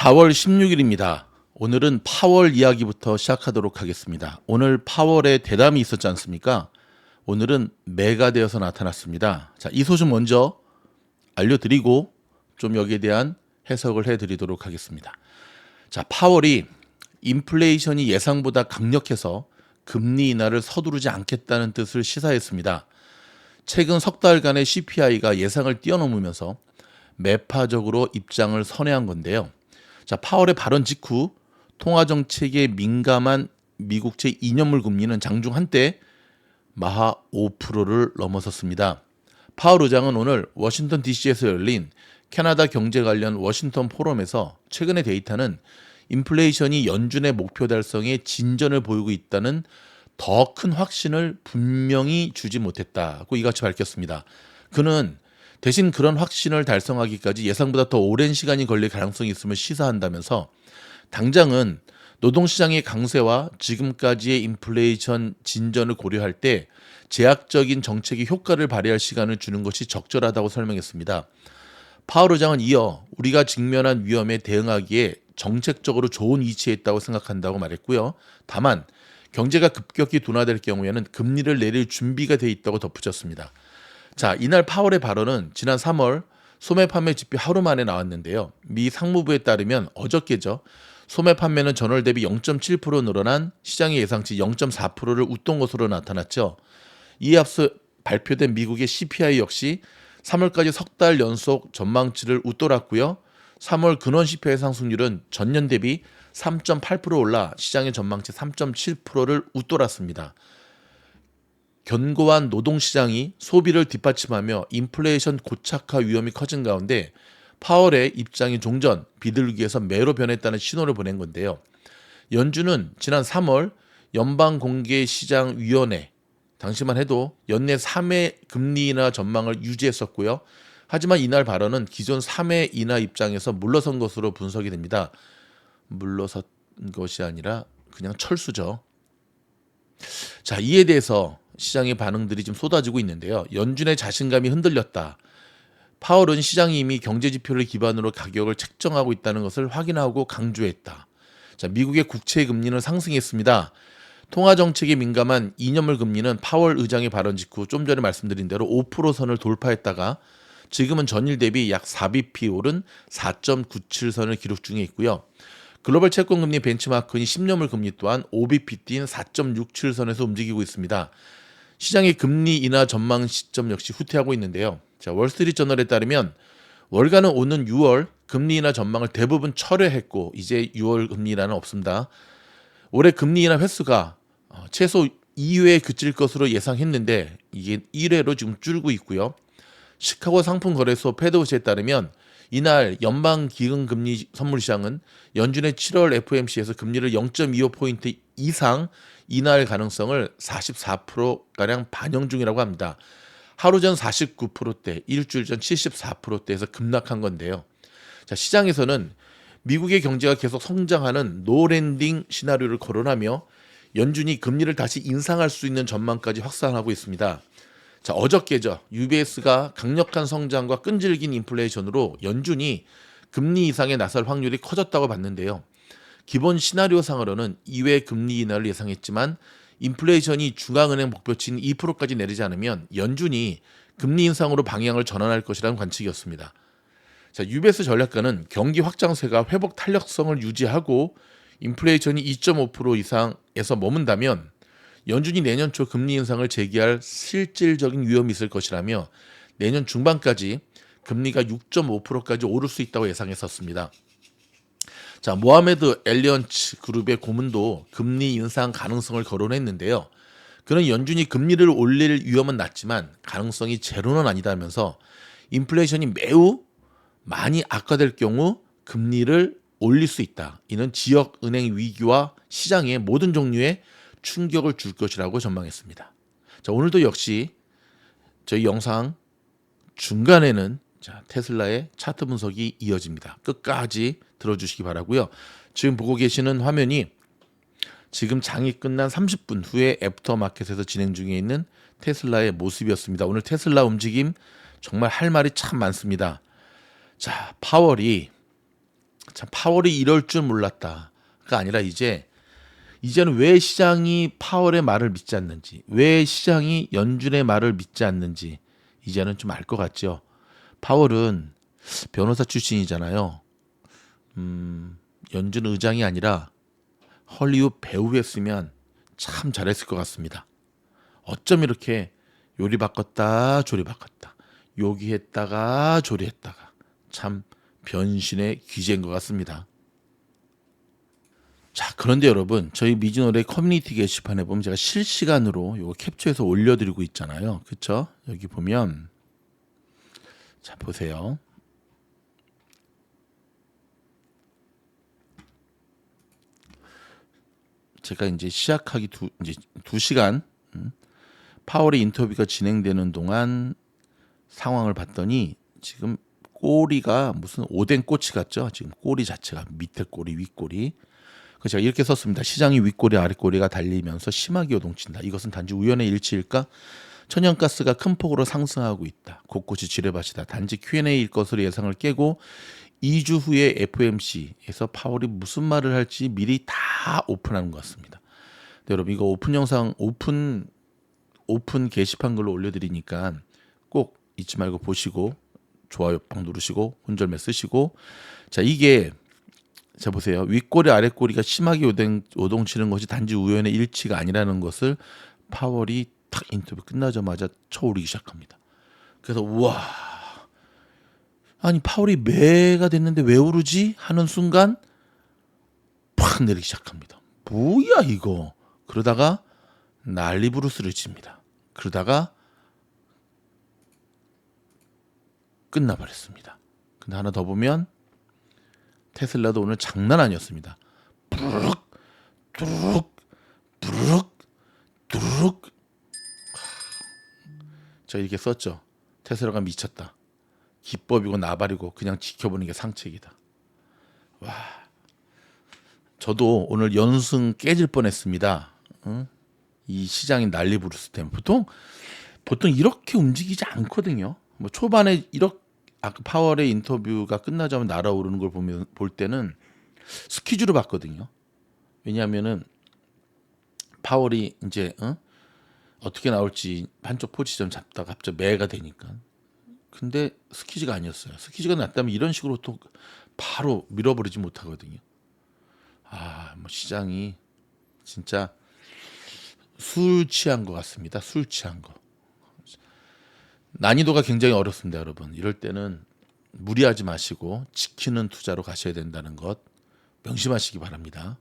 4월 16일입니다. 오늘은 파월 이야기부터 시작하도록 하겠습니다. 오늘 파월에 대담이 있었지 않습니까? 오늘은 매가 되어서 나타났습니다. 자, 이 소식 먼저 알려드리고 좀 여기에 대한 해석을 해드리도록 하겠습니다. 자, 파월이 인플레이션이 예상보다 강력해서 금리 인하를 서두르지 않겠다는 뜻을 시사했습니다. 최근 석 달간의 CPI가 예상을 뛰어넘으면서 매파적으로 입장을 선회한 건데요. 자, 파월의 발언 직후 통화정책에 민감한 미국채 2년물 금리는 장중 한때 마하 5%를 넘어섰습니다. 파월 의장은 오늘 워싱턴 DC에서 열린 캐나다 경제 관련 워싱턴 포럼에서 최근의 데이터는 인플레이션이 연준의 목표 달성에 진전을 보이고 있다는 더 큰 확신을 분명히 주지 못했다고 이같이 밝혔습니다. 그는 대신 그런 확신을 달성하기까지 예상보다 더 오랜 시간이 걸릴 가능성이 있음을 시사한다면서 당장은 노동시장의 강세와 지금까지의 인플레이션 진전을 고려할 때 제약적인 정책이 효과를 발휘할 시간을 주는 것이 적절하다고 설명했습니다. 파월 의장은 이어 우리가 직면한 위험에 대응하기에 정책적으로 좋은 위치에 있다고 생각한다고 말했고요. 다만 경제가 급격히 둔화될 경우에는 금리를 내릴 준비가 돼 있다고 덧붙였습니다. 자, 이날 파월의 발언은 지난 3월 소매 판매 지표 하루 만에 나왔는데요. 미 상무부에 따르면 어저께죠. 소매 판매는 전월 대비 0.7% 늘어난 시장의 예상치 0.4%를 웃돈 것으로 나타났죠. 이에 앞서 발표된 미국의 CPI 역시 3월까지 석 달 연속 전망치를 웃돌았고요. 3월 근원 CPI 상승률은 전년 대비 3.8% 올라 시장의 전망치 3.7%를 웃돌았습니다. 견고한 노동시장이 소비를 뒷받침하며 인플레이션 고착화 위험이 커진 가운데 파월의 입장이 종전, 비둘기에서 매로 변했다는 신호를 보낸 건데요. 연준은 지난 3월 연방공개시장위원회, 당시만 해도 연내 3회 금리 인하 전망을 유지했었고요. 하지만 이날 발언은 기존 3회 인하 입장에서 물러선 것으로 분석이 됩니다. 물러선 것이 아니라 그냥 철수죠. 자, 이에 대해서 시장의 반응들이 좀 쏟아지고 있는데요. 연준의 자신감이 흔들렸다. 파월은 시장이 이미 경제 지표를 기반으로 가격을 책정하고 있다는 것을 확인하고 강조했다. 자, 미국의 국채 금리는 상승했습니다. 통화 정책에 민감한 2년물 금리는 파월 의장의 발언 직후 좀 전에 말씀드린 대로 5% 선을 돌파했다가 지금은 전일 대비 약 4bp 오른 4.97선을 기록 중에 있고요. 글로벌 채권 금리 벤치마크인 10년물 금리 또한 5bp 뛴 4.67선에서 움직이고 있습니다. 시장의 금리 인하 전망 시점 역시 후퇴하고 있는데요. 자, 월스트리트저널에 따르면 월가는 오는 6월 금리 인하 전망을 대부분 철회했고 이제 6월 금리 인하는 없습니다. 올해 금리 인하 횟수가 최소 2회에 그칠 것으로 예상했는데 이게 1회로 지금 줄고 있고요. 시카고 상품거래소 패드워치에 따르면 이날 연방기금금리 선물시장은 연준의 7월 FOMC에서 금리를 0.25포인트 이상 인하할 가능성을 44%가량 반영 중이라고 합니다. 하루 전 49%대, 일주일 전 74%대에서 급락한 건데요. 자, 시장에서는 미국의 경제가 계속 성장하는 노랜딩 시나리오를 거론하며 연준이 금리를 다시 인상할 수 있는 전망까지 확산하고 있습니다. 자, 어저께죠. UBS가 강력한 성장과 끈질긴 인플레이션으로 연준이 금리 인상에 나설 확률이 커졌다고 봤는데요. 기본 시나리오상으로는 2회 금리 인하를 예상했지만 인플레이션이 중앙은행 목표치인 2%까지 내리지 않으면 연준이 금리 인상으로 방향을 전환할 것이라는 관측이었습니다. 자, UBS 전략가는 경기 확장세가 회복 탄력성을 유지하고 인플레이션이 2.5% 이상에서 머문다면 연준이 내년 초 금리 인상을 재개할 실질적인 위험이 있을 것이라며 내년 중반까지 금리가 6.5%까지 오를 수 있다고 예상했었습니다. 자, 모하메드 엘리언츠 그룹의 고문도 금리 인상 가능성을 거론했는데요. 그는 연준이 금리를 올릴 위험은 낮지만 가능성이 제로는 아니다면서 인플레이션이 매우 많이 악화될 경우 금리를 올릴 수 있다. 이는 지역 은행 위기와 시장의 모든 종류의 충격을 줄 것이라고 전망했습니다. 자, 오늘도 역시 저희 영상 중간에는 테슬라의 차트 분석이 이어집니다. 끝까지 들어주시기 바라고요. 지금 보고 계시는 화면이 지금 장이 끝난 30분 후에 애프터마켓에서 진행 중에 있는 테슬라의 모습이었습니다. 오늘 테슬라 움직임 정말 할 말이 참 많습니다. 자, 파월이 참 파월이 이럴 줄 몰랐다가 아니라 이제는 왜 시장이 파월의 말을 믿지 않는지, 왜 시장이 연준의 말을 믿지 않는지 이제는 좀 알 것 같죠. 파월은 변호사 출신이잖아요. 연준 의장이 아니라 헐리우드 배우였으면 참 잘했을 것 같습니다. 어쩜 이렇게 요리 바꿨다 조리 바꿨다, 요기했다가 조리했다가, 참 변신의 귀재인 것 같습니다. 자, 그런데 여러분, 저희 미즈노래 커뮤니티 게시판에 보면 제가 실시간으로 이거 캡처해서 올려드리고 있잖아요. 그쵸? 여기 보면, 자, 보세요. 제가 이제 시작하기 이제 2시간, 파월의 인터뷰가 진행되는 동안 상황을 봤더니 지금 꼬리가 무슨 오뎅 꼬치 같죠? 지금 꼬리 자체가 밑에 꼬리, 윗꼬리. 그래서 제가 이렇게 썼습니다. 시장이 윗꼬리, 아랫꼬리가 달리면서 심하게 요동친다. 이것은 단지 우연의 일치일까? 천연가스가 큰 폭으로 상승하고 있다. 곳곳이 지뢰밭이다. 단지 Q&A일 것으로 예상을 깨고 2주 후에 FOMC에서 파월이 무슨 말을 할지 미리 다 오픈하는 것 같습니다. 네, 여러분, 이거 오픈 영상, 오픈 게시판 글로 올려드리니까 꼭 잊지 말고 보시고 좋아요 방 누르시고 혼절매 쓰시고. 자, 이게 자 보세요. 윗꼬리 아랫꼬리가 심하게 요동치는 것이 단지 우연의 일치가 아니라는 것을 파월이 탁 인터뷰 끝나자마자 쳐오르기 시작합니다. 그래서 우와, 아니 파월이 매가 됐는데 왜 오르지 하는 순간 팍 내리기 시작합니다. 뭐야 이거. 그러다가 난리부르스를 칩니다. 그러다가 끝나버렸습니다. 근데 하나 더 보면 테슬라도 오늘 장난 아니었습니다. 부르륵 두루룩 부르륵 두루룩. 제가 이렇게 썼죠. 테슬라가 미쳤다. 기법이고 나발이고 그냥 지켜보는 게 상책이다. 와, 저도 오늘 연승 깨질 뻔했습니다. 응? 이 시장이 난리부르스 때문에 보통 이렇게 움직이지 않거든요. 뭐 초반에 이렇게 아까 파월의 인터뷰가 끝나자면 날아오르는 걸 볼 때는 스키주를 봤거든요. 왜냐하면은 파월이 이제 어떻게 나올지 한쪽 포지션 잡다가 갑자기 매가 되니까. 근데 스키즈가 아니었어요. 스키즈가 났다면 이런 식으로 또 바로 밀어버리지 못하거든요. 뭐 시장이 진짜 술 취한 것 같습니다. 술 취한 거. 난이도가 굉장히 어렵습니다, 여러분. 이럴 때는 무리하지 마시고 지키는 투자로 가셔야 된다는 것 명심하시기 바랍니다.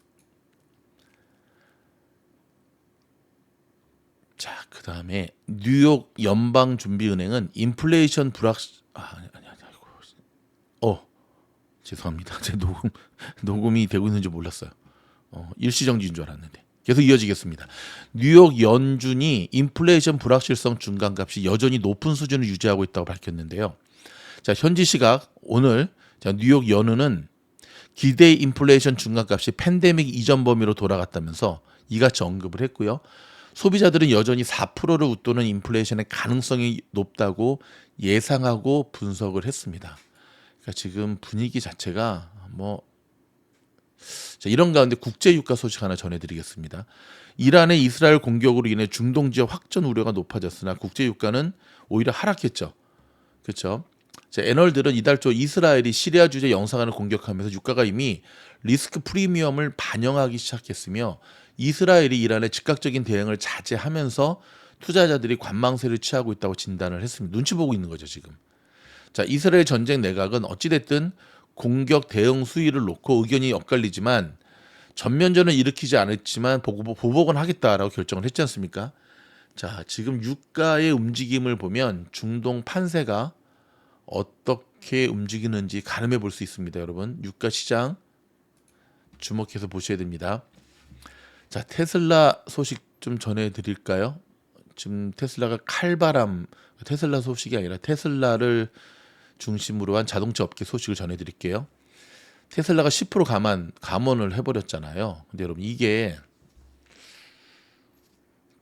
자, 그 다음에 뉴욕 연방준비은행은 인플레이션 죄송합니다. 제 녹음이 되고 있는지 몰랐어요. 일시정지인 줄 알았는데. 계속 이어지겠습니다. 뉴욕 연준이 인플레이션 불확실성 중간값이 여전히 높은 수준을 유지하고 있다고 밝혔는데요. 자, 현지 시각 오늘 뉴욕 연은은 기대 인플레이션 중간값이 팬데믹 이전 범위로 돌아갔다면서 이같이 언급을 했고요. 소비자들은 여전히 4%를 웃도는 인플레이션의 가능성이 높다고 예상하고 분석을 했습니다. 그러니까 지금 분위기 자체가 자, 이런 가운데 국제 유가 소식 하나 전해드리겠습니다. 이란의 이스라엘 공격으로 인해 중동 지역 확전 우려가 높아졌으나 국제 유가는 오히려 하락했죠. 그렇죠? 자, 애널들은 이달 초 이스라엘이 시리아 주재 영사관을 공격하면서 유가가 이미 리스크 프리미엄을 반영하기 시작했으며 이스라엘이 이란의 즉각적인 대응을 자제하면서 투자자들이 관망세를 취하고 있다고 진단을 했습니다. 눈치 보고 있는 거죠, 지금. 자, 이스라엘 전쟁 내각은 어찌됐든 공격 대응 수위를 놓고 의견이 엇갈리지만 전면전을 일으키지 않았지만 보복은 하겠다라고 결정을 했지 않습니까? 자, 지금 유가의 움직임을 보면 중동 판세가 어떻게 움직이는지 가늠해 볼 수 있습니다, 여러분. 유가 시장 주목해서 보셔야 됩니다. 자, 테슬라 소식 좀 전해드릴까요? 지금 테슬라가 테슬라 소식이 아니라 테슬라를 중심으로 한 자동차 업계 소식을 전해드릴게요. 테슬라가 10% 감원을 해버렸잖아요. 근데 여러분 이게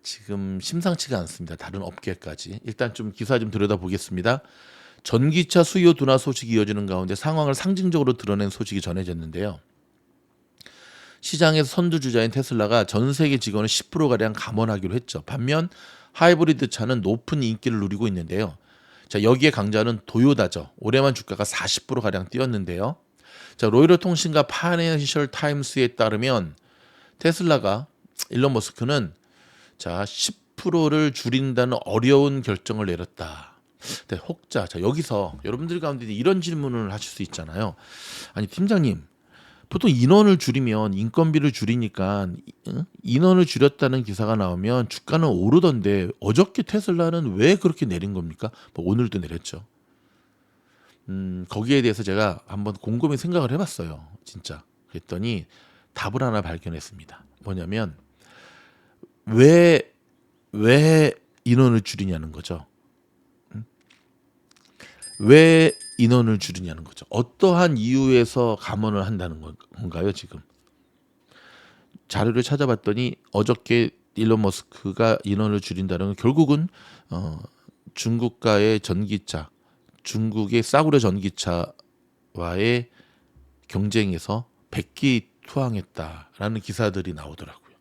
지금 심상치가 않습니다. 다른 업계까지. 일단 좀 기사 좀 들여다보겠습니다. 전기차 수요 둔화 소식이 이어지는 가운데 상황을 상징적으로 드러낸 소식이 전해졌는데요. 시장에서 선두주자인 테슬라가 전 세계 직원을 10%가량 감원하기로 했죠. 반면 하이브리드 차는 높은 인기를 누리고 있는데요. 자, 여기에 강자는 도요다죠. 올해만 주가가 40%가량 뛰었는데요. 자, 로이터 통신과 파이낸셜 타임스에 따르면 테슬라가 일론 머스크는 자, 10%를 줄인다는 어려운 결정을 내렸다. 네, 혹자. 자, 여기서 여러분들 가운데 이런 질문을 하실 수 있잖아요. 아니, 팀장님, 보통 인원을 줄이면 인건비를 줄이니까 인원을 줄였다는 기사가 나오면 주가는 오르던데 어저께 테슬라는 왜 그렇게 내린 겁니까? 뭐 오늘도 내렸죠. 거기에 대해서 제가 한번 곰곰이 생각을 해봤어요. 진짜. 그랬더니 답을 하나 발견했습니다. 뭐냐면 왜 인원을 줄이냐는 거죠. 왜 인원을 줄이냐는 거죠. 어떠한 이유에서 감원을 한다는 건가요, 지금? 자료를 찾아봤더니 어저께 일론 머스크가 인원을 줄인다는 건 결국은 중국과의 전기차, 중국의 싸구려 전기차와의 경쟁에서 백기투항했다라는 기사들이 나오더라고요.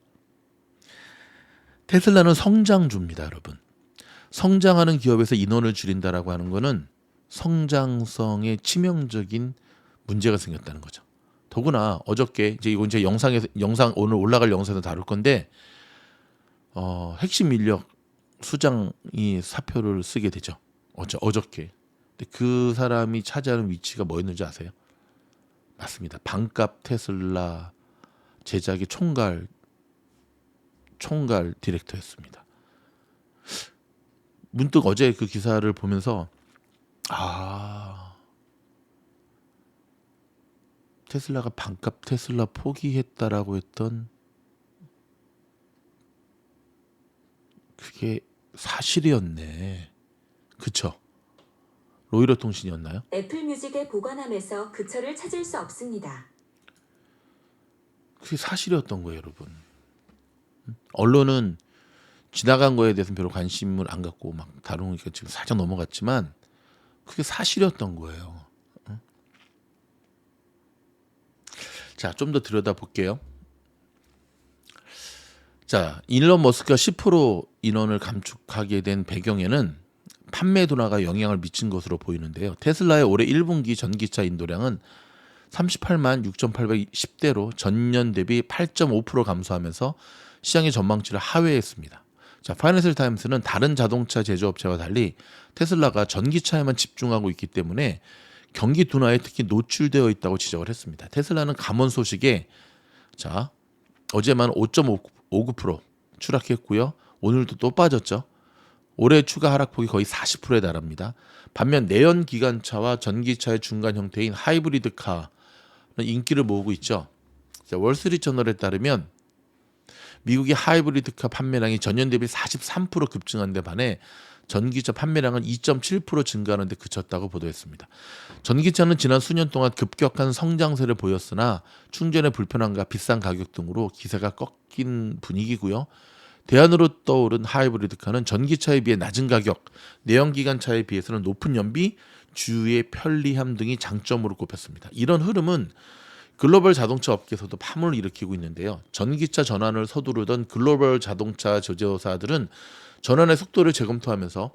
테슬라는 성장주입니다, 여러분. 성장하는 기업에서 인원을 줄인다라고 하는 거는 성장성에 치명적인 문제가 생겼다는 거죠. 더구나 어저께 이제 이건 제 영상 오늘 올라갈 영상에서 다룰 건데 핵심 인력 수장이 사표를 쓰게 되죠. 어저께. 근데 그 사람이 차지하는 위치가 뭐였는지 아세요? 맞습니다. 반값 테슬라 제작의 총괄 디렉터였습니다. 문득 어제 그 기사를 보면서 테슬라가 반값 테슬라 포기했다라고 했던 그게 사실이었네. 그쵸? 로이터 통신이었나요? 애플 뮤직의 보관함에서 그처를 찾을 수 없습니다. 그게 사실이었던 거예요, 여러분. 언론은 지나간 거에 대해서는 별로 관심을 안 갖고 막 다루니까 지금 살짝 넘어갔지만 그게 사실이었던 거예요. 자, 좀 더 들여다볼게요. 자, 일론 머스크가 10% 인원을 감축하게 된 배경에는 판매 둔화가 영향을 미친 것으로 보이는데요. 테슬라의 올해 1분기 전기차 인도량은 38만 6,810대로 전년 대비 8.5% 감소하면서 시장의 전망치를 하회했습니다. 자, 파이낸셜 타임스는 다른 자동차 제조업체와 달리 테슬라가 전기차에만 집중하고 있기 때문에 경기 둔화에 특히 노출되어 있다고 지적을 했습니다. 테슬라는 감원 소식에 자, 어제만 5.59% 추락했고요. 오늘도 또 빠졌죠. 올해 추가 하락폭이 거의 40%에 달합니다. 반면 내연 기관차와 전기차의 중간 형태인 하이브리드 카는 인기를 모으고 있죠. 자, 월스트리트저널에 따르면 미국의 하이브리드 카 판매량이 전년 대비 43% 급증한 데 반해 전기차 판매량은 2.7% 증가하는 데 그쳤다고 보도했습니다. 전기차는 지난 수년 동안 급격한 성장세를 보였으나 충전의 불편함과 비싼 가격 등으로 기세가 꺾인 분위기고요. 대안으로 떠오른 하이브리드카는 전기차에 비해 낮은 가격, 내연기관차에 비해서는 높은 연비, 주유의 편리함 등이 장점으로 꼽혔습니다. 이런 흐름은 글로벌 자동차 업계에서도 파문을 일으키고 있는데요. 전기차 전환을 서두르던 글로벌 자동차 제조사들은 전환의 속도를 재검토하면서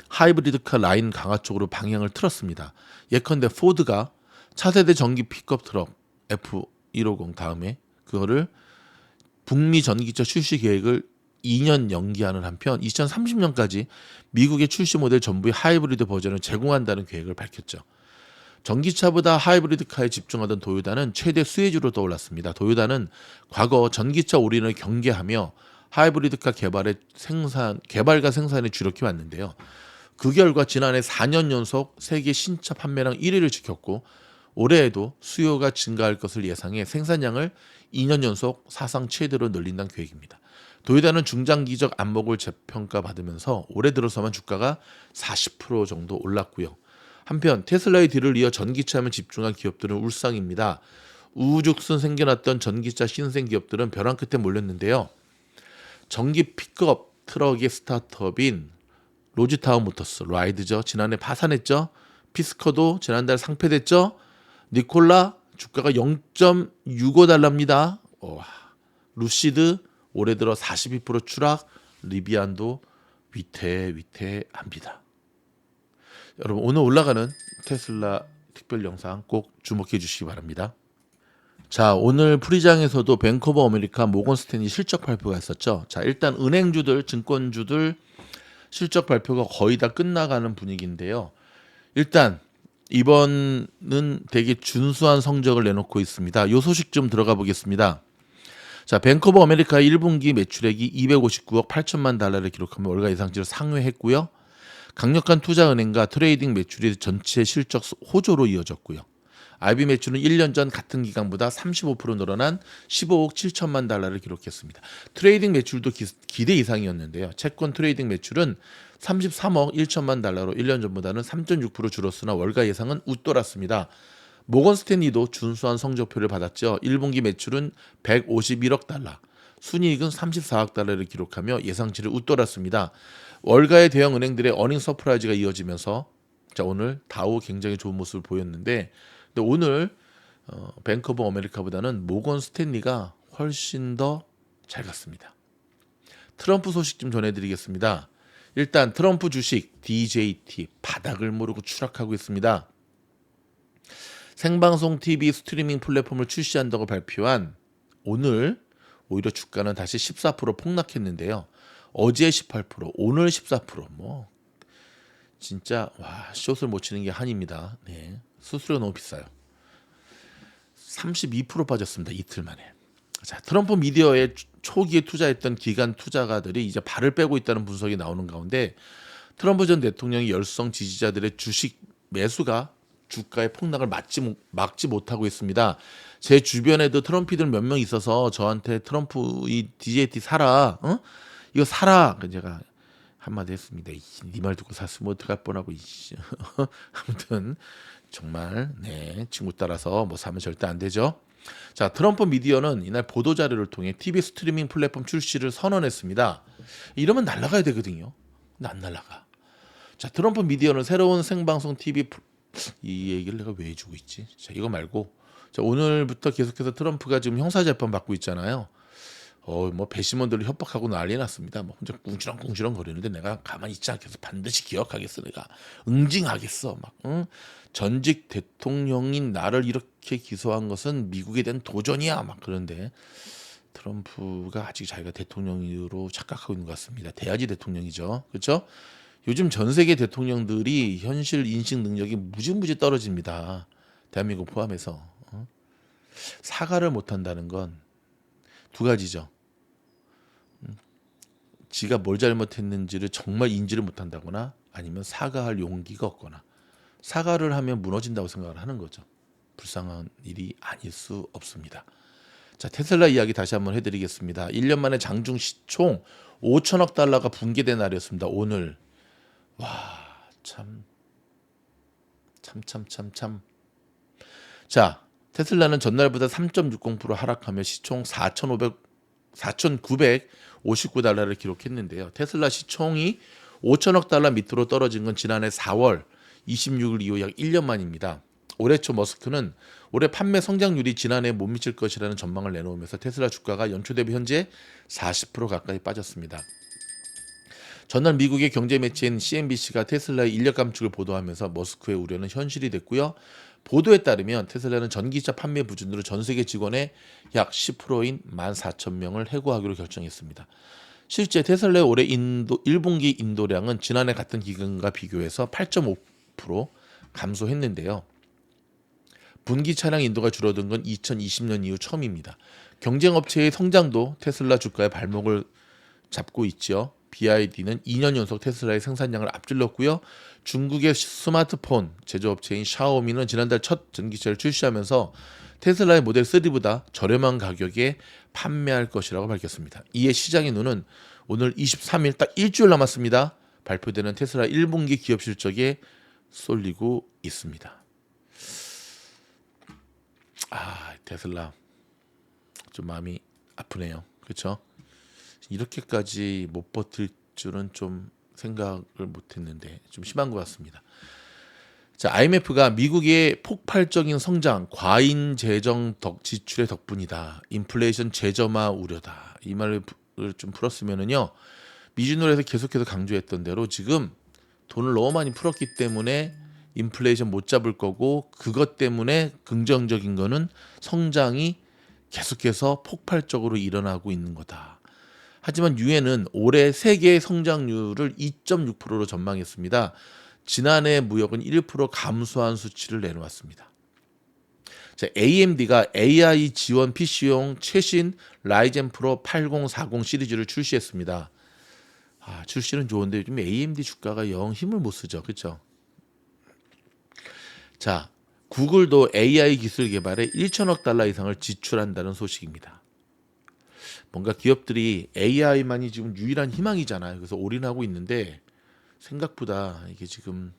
하이브리드카 라인 강화 쪽으로 방향을 틀었습니다. 예컨대 포드가 차세대 전기 픽업 트럭 F150 다음에 그거를 북미 전기차 출시 계획을 2년 연기하는 한편 2030년까지 미국의 출시 모델 전부의 하이브리드 버전을 제공한다는 계획을 밝혔죠. 전기차보다 하이브리드카에 집중하던 도요다는 최대 수혜주로 떠올랐습니다. 도요다는 과거 전기차 올인을 경계하며 하이브리드카 개발과 생산에 주력해 왔는데요. 그 결과 지난해 4년 연속 세계 신차 판매량 1위를 지켰고 올해에도 수요가 증가할 것을 예상해 생산량을 2년 연속 사상 최대로 늘린다는 계획입니다. 도요다는 중장기적 안목을 재평가받으면서 올해 들어서만 주가가 40% 정도 올랐고요. 한편 테슬라의 뒤를 이어 전기차에만 집중한 기업들은 울상입니다. 우후죽순 생겨났던 전기차 신생 기업들은 벼랑 끝에 몰렸는데요. 전기 픽업 트럭의 스타트업인 로지타운 모터스, 라이드죠. 지난해 파산했죠. 피스커도 지난달 상폐됐죠. 니콜라 주가가 0.65달러입니다. 루시드 올해 들어 42% 추락, 리비안도 위태합니다. 여러분 오늘 올라가는 테슬라 특별 영상 꼭 주목해 주시기 바랍니다. 자, 오늘 프리장에서도 뱅크 오브 아메리카 모건 스탠리 실적 발표가 있었죠. 자, 일단 은행주들, 증권주들 실적 발표가 거의 다 끝나가는 분위기인데요. 일단 이번은 되게 준수한 성적을 내놓고 있습니다. 요 소식 좀 들어가 보겠습니다. 자, 뱅크 오브 아메리카 1분기 매출액이 259억 8천만 달러를 기록하며 월가 예상치를 상회했고요. 강력한 투자은행과 트레이딩 매출이 전체 실적 호조로 이어졌고요. IB 매출은 1년 전 같은 기간보다 35% 늘어난 15억 7천만 달러를 기록했습니다. 트레이딩 매출도 기대 이상이었는데요. 채권 트레이딩 매출은 33억 1천만 달러로 1년 전보다는 3.6% 줄었으나 월가 예상은 웃돌았습니다. 모건 스탠리도 준수한 성적표를 받았죠. 1분기 매출은 151억 달러, 순이익은 34억 달러를 기록하며 예상치를 웃돌았습니다. 월가의 대형 은행들의 어닝 서프라이즈가 이어지면서 자, 오늘 다우 굉장히 좋은 모습을 보였는데 근데 오늘 뱅크 오브 아메리카보다는 모건 스탠리가 훨씬 더 잘 갔습니다. 트럼프 소식 좀 전해드리겠습니다. 일단 트럼프 주식 DJT 바닥을 모르고 추락하고 있습니다. 생방송 TV 스트리밍 플랫폼을 출시한다고 발표한 오늘 오히려 주가는 다시 14% 폭락했는데요. 어제 18%, 오늘 14%. 진짜 숏을 못 치는 게 한입니다. 네. 수수료가 너무 비싸요. 32% 빠졌습니다. 이틀 만에. 자, 트럼프 미디어에 초기에 투자했던 기관 투자가들이 이제 발을 빼고 있다는 분석이 나오는 가운데 트럼프 전 대통령이 열성 지지자들의 주식 매수가 주가의 폭락을 막지 못하고 있습니다. 제 주변에도 트럼피들 몇 명 있어서 저한테 트럼프 이 DJT 사라, 이거 사라. 제가 한마디 했습니다. 네 말 듣고 샀으면 어떡할 뻔하고. 아무튼 정말 친구 따라서 뭐 사면 절대 안 되죠. 자, 트럼프 미디어는 이날 보도 자료를 통해 TV 스트리밍 플랫폼 출시를 선언했습니다. 이러면 날아가야 되거든요. 근데 안 날아가. 자, 트럼프 미디어는 새로운 생방송 TV 이 얘기를 내가 왜 해주고 있지? 자, 이거 말고 자, 오늘부터 계속해서 트럼프가 지금 형사재판 받고 있잖아요. 뭐 배심원들을 협박하고 난리 났습니다. 뭐 혼자 꿍시렁 거리는데 내가 가만히 있지 않겠어. 반드시 기억하겠어. 내가 응징하겠어. 막 전직 대통령인 나를 이렇게 기소한 것은 미국에 대한 도전이야. 막 그런데 트럼프가 아직 자기가 대통령으로 착각하고 있는 것 같습니다. 대야지 대통령이죠. 그렇죠? 요즘 전 세계 대통령들이 현실 인식 능력이 무지무지 떨어집니다. 대한민국 포함해서. 사과를 못한다는 건 두 가지죠. 지가 뭘 잘못했는지를 정말 인지를 못한다거나 아니면 사과할 용기가 없거나 사과를 하면 무너진다고 생각을 하는 거죠. 불쌍한 일이 아닐 수 없습니다. 자, 테슬라 이야기 다시 한번 해드리겠습니다. 1년 만에 장중 시총 5천억 달러가 붕괴된 날이었습니다. 오늘 참. 자, 테슬라는 전날보다 3.60% 하락하며 시총 4,959달러를 기록했는데요. 테슬라 시총이 5천억 달러 밑으로 떨어진 건 지난해 4월 26일 이후 약 1년 만입니다. 올해 초 머스크는 올해 판매 성장률이 지난해에 못 미칠 것이라는 전망을 내놓으면서 테슬라 주가가 연초 대비 현재 40% 가까이 빠졌습니다. 전날 미국의 경제 매체인 CNBC가 테슬라의 인력 감축을 보도하면서 머스크의 우려는 현실이 됐고요. 보도에 따르면 테슬라는 전기차 판매 부진으로 전 세계 직원의 약 10%인 14,000명을 해고하기로 결정했습니다. 실제 테슬라의 올해 1분기 인도량은 지난해 같은 기간과 비교해서 8.5% 감소했는데요. 분기 차량 인도가 줄어든 건 2020년 이후 처음입니다. 경쟁업체의 성장도 테슬라 주가의 발목을 잡고 있죠. BYD는 2년 연속 테슬라의 생산량을 앞질렀고요. 중국의 스마트폰 제조업체인 샤오미는 지난달 첫 전기차를 출시하면서 테슬라의 모델 3보다 저렴한 가격에 판매할 것이라고 밝혔습니다. 이에 시장의 눈은 오늘 23일 딱 일주일 남았습니다. 발표되는 테슬라 1분기 기업 실적에 쏠리고 있습니다. 테슬라 좀 마음이 아프네요. 그렇죠? 이렇게까지 못 버틸 줄은 좀 생각을 못했는데 좀 심한 것 같습니다. 자, IMF가 미국의 폭발적인 성장, 과잉 재정 지출의 덕분이다. 인플레이션 재점화 우려다. 이 말을 좀 풀었으면은요. 미주노에서 계속해서 강조했던 대로 지금 돈을 너무 많이 풀었기 때문에 인플레이션 못 잡을 거고, 그것 때문에 긍정적인 거는 성장이 계속해서 폭발적으로 일어나고 있는 거다. 하지만 유엔은 올해 세계 성장률을 2.6%로 전망했습니다. 지난해 무역은 1% 감소한 수치를 내놓았습니다. 자, AMD가 AI 지원 PC용 최신 라이젠 프로 8040 시리즈를 출시했습니다. 출시는 좋은데 요즘 AMD 주가가 영 힘을 못 쓰죠. 그렇죠? 자, 구글도 AI 기술 개발에 1천억 달러 이상을 지출한다는 소식입니다. 뭔가 기업들이 AI만이 지금 유일한 희망이잖아요. 그래서 올인하고 있는데 생각보다 이게 지금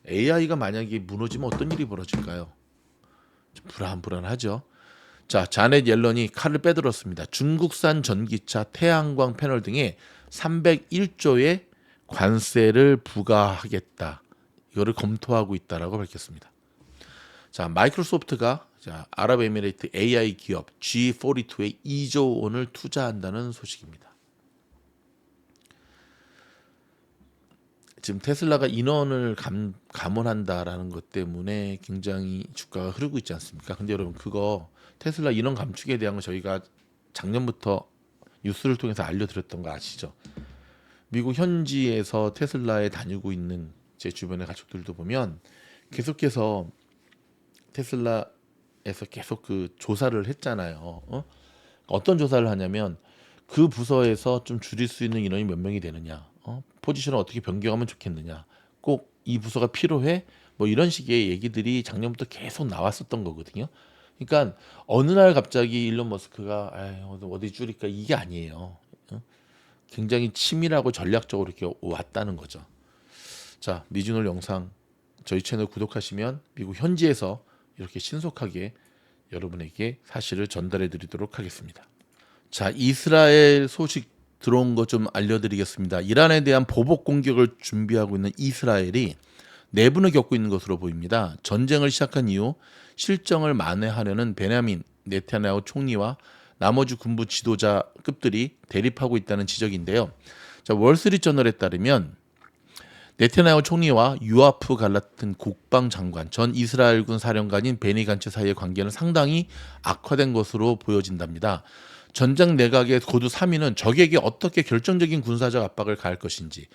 AI가 만약에 무너지면 어떤 일이 벌어질까요? 좀 불안하죠. 자, 자넷 옐런이 칼을 빼들었습니다. 중국산 전기차, 태양광 패널 등에 301조의 관세를 부과하겠다. 이거를 검토하고 있다라고 밝혔습니다. 자, 마이크로소프트가 아랍에미레이트 AI 기업 G42에 2조 원을 투자한다는 소식입니다. 지금 테슬라가 인원을 감원한다라는 것 때문에 굉장히 주가가 흐르고 있지 않습니까? 근데 여러분, 그거 테슬라 인원 감축에 대한 거 저희가 작년부터 뉴스를 통해서 알려드렸던 거 아시죠? 미국 현지에서 테슬라에 다니고 있는 제 주변의 가족들도 보면 계속해서 테슬라에서 계속 그 조사를 했잖아요. 어떤 조사를 하냐면 그 부서에서 좀 줄일 수 있는 인원이 몇 명이 되느냐, 포지션을 어떻게 변경하면 좋겠느냐, 꼭 이 부서가 필요해, 뭐 이런 식의 얘기들이 작년부터 계속 나왔었던 거거든요. 그러니까 어느 날 갑자기 일론 머스크가 어디 줄일까, 이게 아니에요. 굉장히 치밀하고 전략적으로 이렇게 왔다는 거죠. 자, 미주놀 영상 저희 채널 구독하시면 미국 현지에서 이렇게 신속하게 여러분에게 사실을 전달해 드리도록 하겠습니다. 자, 이스라엘 소식 들어온 거 좀 알려드리겠습니다. 이란에 대한 보복 공격을 준비하고 있는 이스라엘이 내분을 겪고 있는 것으로 보입니다. 전쟁을 시작한 이후 실정을 만회하려는 베냐민 네타냐후 총리와 나머지 군부 지도자급들이 대립하고 있다는 지적인데요. 자, 월스트리트저널에 따르면 네타냐후 총리와 유아프 갈라튼 국방장관, 전 이스라엘군 사령관인 베니 간츠 사이의 관계는 상당히 악화된 것으로 보여진답니다. 전쟁 내각의 고두 3위는 적에게 어떻게 결정적인 군사적 압박을 가할 것인지,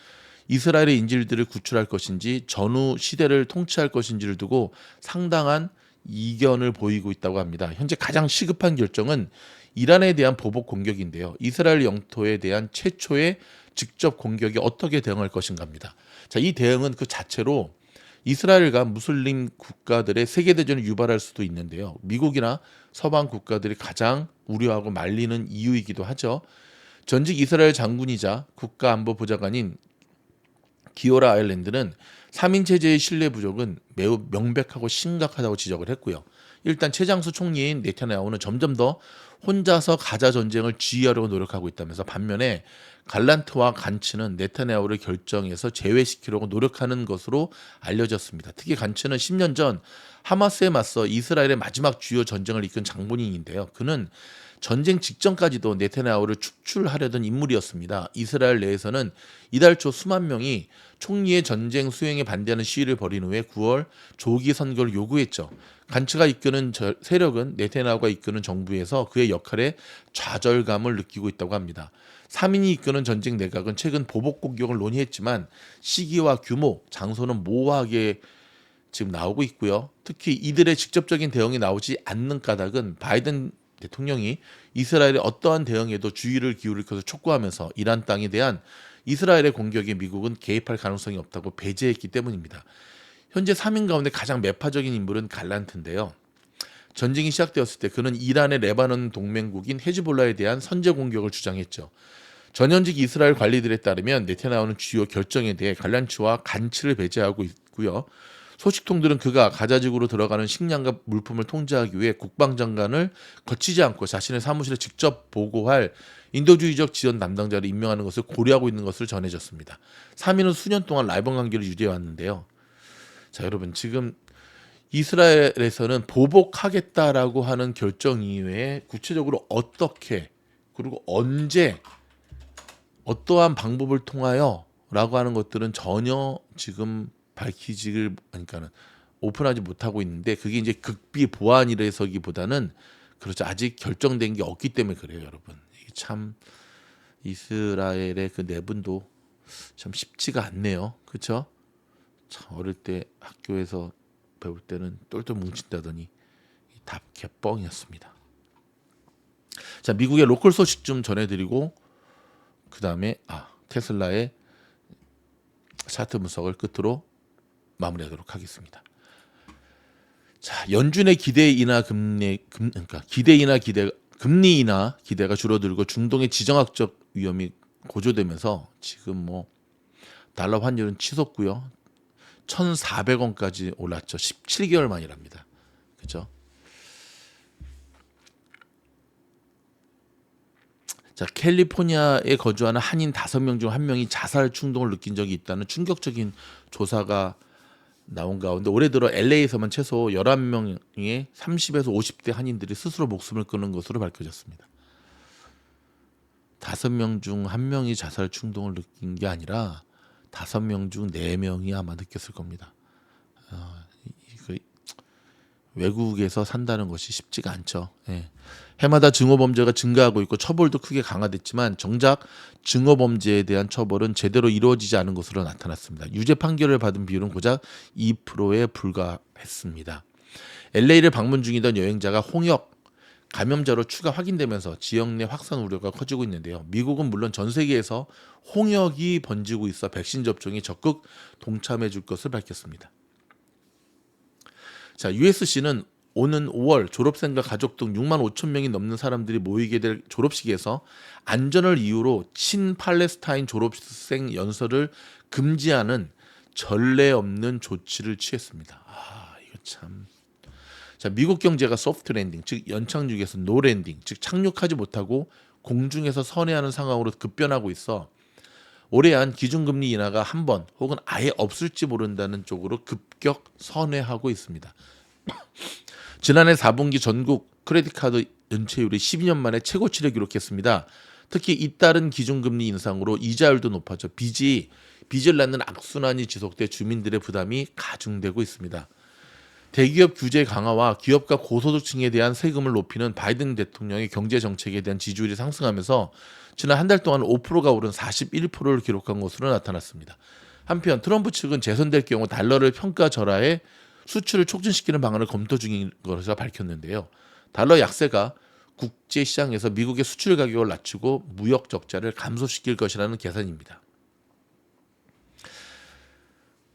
이스라엘의 인질들을 구출할 것인지, 전후 시대를 통치할 것인지를 두고 상당한 이견을 보이고 있다고 합니다. 현재 가장 시급한 결정은 이란에 대한 보복 공격인데요. 이스라엘 영토에 대한 최초의 직접 공격에 어떻게 대응할 것인가입니다. 자, 이 대응은 그 자체로 이스라엘과 무슬림 국가들의 세계대전을 유발할 수도 있는데요. 미국이나 서방 국가들이 가장 우려하고 말리는 이유이기도 하죠. 전직 이스라엘 장군이자 국가안보보좌관인 기오라 아일랜드는 3인 체제의 신뢰 부족은 매우 명백하고 심각하다고 지적을 했고요. 일단 최장수 총리인 네타냐후는 점점 더 혼자서 가자 전쟁을 지휘하려고 노력하고 있다면서, 반면에 갈란트와 간츠는 네타냐후를 결정해서 제외시키려고 노력하는 것으로 알려졌습니다. 특히 간츠는 10년 전 하마스에 맞서 이스라엘의 마지막 주요 전쟁을 이끈 장본인인데요. 그는 전쟁 직전까지도 네타냐후를 축출하려던 인물이었습니다. 이스라엘 내에서는 이달 초 수만 명이 총리의 전쟁 수행에 반대하는 시위를 벌인 후에 9월 조기 선거를 요구했죠. 간츠가 이끄는 세력은 네타냐후가 이끄는 정부에서 그의 역할에 좌절감을 느끼고 있다고 합니다. 3인이 이끄는 전쟁 내각은 최근 보복 공격을 논의했지만 시기와 규모, 장소는 모호하게 지금 나오고 있고요. 특히 이들의 직접적인 대응이 나오지 않는 까닭은 바이든 대통령이 이스라엘의 어떠한 대응에도 주의를 기울일 것을 촉구하면서 이란 땅에 대한 이스라엘의 공격에 미국은 개입할 가능성이 없다고 배제했기 때문입니다. 현재 3인 가운데 가장 매파적인 인물은 갈란트인데요. 전쟁이 시작되었을 때 그는 이란의 레바논 동맹국인 헤즈볼라에 대한 선제 공격을 주장했죠. 전현직 이스라엘 관리들에 따르면 네타냐후는 주요 결정에 대해 갈란츠와 간츠를 배제하고 있고요. 소식통들은 그가 가자지구로 들어가는 식량과 물품을 통제하기 위해 국방장관을 거치지 않고 자신의 사무실에 직접 보고할 인도주의적 지원 담당자를 임명하는 것을 고려하고 있는 것을 전해졌습니다. 3인은 수년 동안 라이벌 관계를 유지해 왔는데요. 자, 여러분, 지금 이스라엘에서는 보복하겠다라고 하는 결정 이외에 구체적으로 어떻게 그리고 언제 어떠한 방법을 통하여라고 하는 것들은 전혀 지금 밝히지를 그러니까는 오픈하지 못하고 있는데, 그게 이제 극비 보안이라서기보다는 그렇죠, 아직 결정된 게 없기 때문에 그래요, 여러분. 이게 참 이스라엘의 그 내분도 참 쉽지가 않네요, 그렇죠? 참 어릴 때 학교에서 배울 때는 똘똘 뭉친다더니 다 개뻥이었습니다. 자, 미국의 로컬 소식 좀 전해드리고 그 다음에 테슬라의 차트 분석을 끝으로 마무리하도록 하겠습니다. 자, 연준의 기대 인하 금리 인하 기대가 줄어들고 중동의 지정학적 위험이 고조되면서 지금 뭐 달러 환율은 치솟고요. 1,400원까지 올랐죠. 17개월 만이랍니다. 그렇죠? 자, 캘리포니아에 거주하는 한인 5명 중 1명이 자살 충동을 느낀 적이 있다는 충격적인 조사가 나온 가운데 올해 들어 LA에서만 최소 11명의 30에서 50대 한인들이 스스로 목숨을 끊은 것으로 밝혀졌습니다. 5명 중 1명이 자살 충동을 느낀 게 아니라 5명 중 4명이 아마 느꼈을 겁니다. 외국에서 산다는 것이 쉽지가 않죠. 예. 해마다 증오범죄가 증가하고 있고 처벌도 크게 강화됐지만 정작 증오범죄에 대한 처벌은 제대로 이루어지지 않은 것으로 나타났습니다. 유죄 판결을 받은 비율은 고작 2%에 불과했습니다. LA를 방문 중이던 여행자가 홍역 감염자로 추가 확인되면서 지역 내 확산 우려가 커지고 있는데요. 미국은 물론 전 세계에서 홍역이 번지고 있어 백신 접종에 적극 동참해 줄 것을 밝혔습니다. 자, USC는 오는 5월 졸업생과 가족 등 6만 5천 명이 넘는 사람들이 모이게 될 졸업식에서 안전을 이유로 친팔레스타인 졸업생 연설을 금지하는 전례 없는 조치를 취했습니다. 이거 참. 자, 미국 경제가 소프트 랜딩, 즉 연착륙에서 노 랜딩, 즉 착륙하지 못하고 공중에서 선회하는 상황으로 급변하고 있어 올해 한 기준금리 인하가 한 번 혹은 아예 없을지 모른다는 쪽으로 급격 선회하고 있습니다. 지난해 4분기 전국 크레딧카드 연체율이 12년 만에 최고치를 기록했습니다. 특히 잇따른 기준금리 인상으로 이자율도 높아져 빚을 낳는 악순환이 지속돼 주민들의 부담이 가중되고 있습니다. 대기업 규제 강화와 기업과 고소득층에 대한 세금을 높이는 바이든 대통령의 경제 정책에 대한 지지율이 상승하면서 지난 한 달 동안 5%가 오른 41%를 기록한 것으로 나타났습니다. 한편 트럼프 측은 재선될 경우 달러를 평가절하해 수출을 촉진시키는 방안을 검토 중인 것으로 밝혔는데요. 달러 약세가 국제 시장에서 미국의 수출 가격을 낮추고 무역 적자를 감소시킬 것이라는 계산입니다.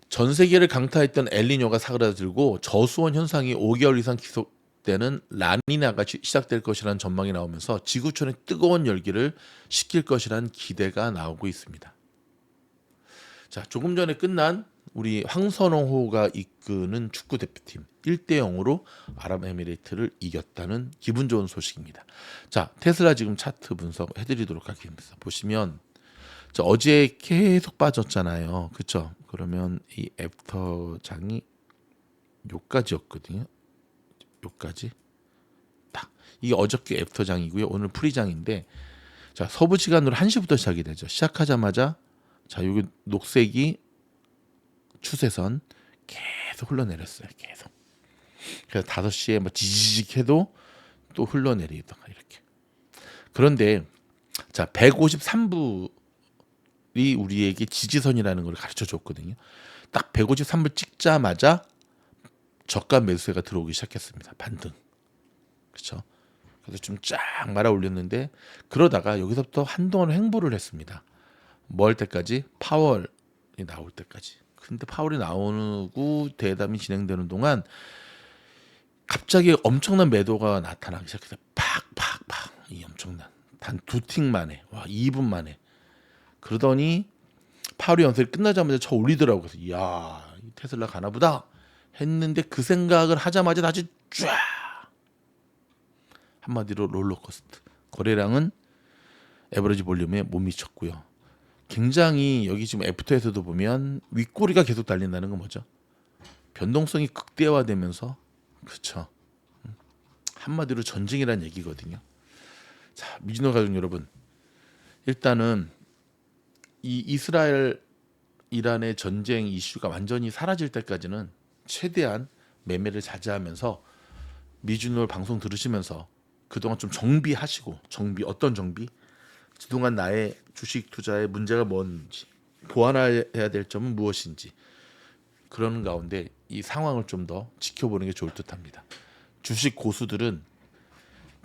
전 세계를 강타했던 엘니뇨가 사그라들고 저수온 현상이 5개월 이상 지속되는 라니나가 시작될 것이라는 전망이 나오면서 지구촌의 뜨거운 열기를 식힐 것이라는 기대가 나오고 있습니다. 자, 조금 전에 끝난 우리 황선홍호가 이끄는 축구 대표팀 1대0으로 아랍에미레이트를 이겼다는 기분 좋은 소식입니다. 자, 테슬라 지금 차트 분석해드리도록 하겠습니다. 보시면 어제 계속 빠졌잖아요. 그렇죠? 그러면 이 애프터 장이 요까지였거든요. 요까지 딱 이게 어저께 애프터 장이고요. 오늘 프리장인데, 자, 서부 시간으로 1시부터 시작이 되죠. 시작하자마자 자, 여기 녹색이 추세선 계속 흘러내렸어요. 계속. 그래서 5시에 뭐 지지직 해도 또 흘러내리다가 이렇게. 그런데 자, 153불이 우리에게 지지선이라는 걸 가르쳐 줬거든요. 딱 153불 찍자마자 저가 매수세가 들어오기 시작했습니다. 반등. 그렇죠? 그래서 좀 쫙 말아 올렸는데 그러다가 여기서부터 한동안 횡보를 했습니다. 뭐 할 때까지? 파월이 나올 때까지. 근데 파월이 나오고 대담이 진행되는 동안 갑자기 엄청난 매도가 나타나기 시작해서 팍팍팍, 이 엄청난 단 2틱 만에, 와, 2분 만에. 그러더니 파월이 연설이 끝나자마자 쳐 올리더라고요. 그래서 이야, 이 테슬라 가나보다 했는데 그 생각을 하자마자 다시 쫙, 한마디로 롤러코스터. 거래량은 에버리지 볼륨에 못 미쳤고요. 굉장히 여기 지금 애프터에서도 보면 윗꼬리가 계속 달린다는 건 뭐죠? 변동성이 극대화되면서, 그렇죠. 한마디로 전쟁이란 얘기거든요. 자, 미즈노 가족 여러분, 일단은 이 이스라엘 이란의 전쟁 이슈가 완전히 사라질 때까지는 최대한 매매를 자제하면서 미즈노 방송 들으시면서 그동안 좀 정비하시고, 어떤 정비? 그동안 나의 주식 투자에 문제가 뭔지, 보완해야 될 점은 무엇인지, 그러는 가운데 이 상황을 좀 더 지켜보는 게 좋을 듯합니다. 주식 고수들은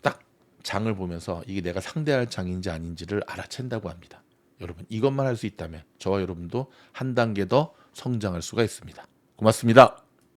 딱 장을 보면서 이게 내가 상대할 장인지 아닌지를 알아챈다고 합니다. 여러분, 이것만 할 수 있다면 저와 여러분도 한 단계 더 성장할 수가 있습니다. 고맙습니다.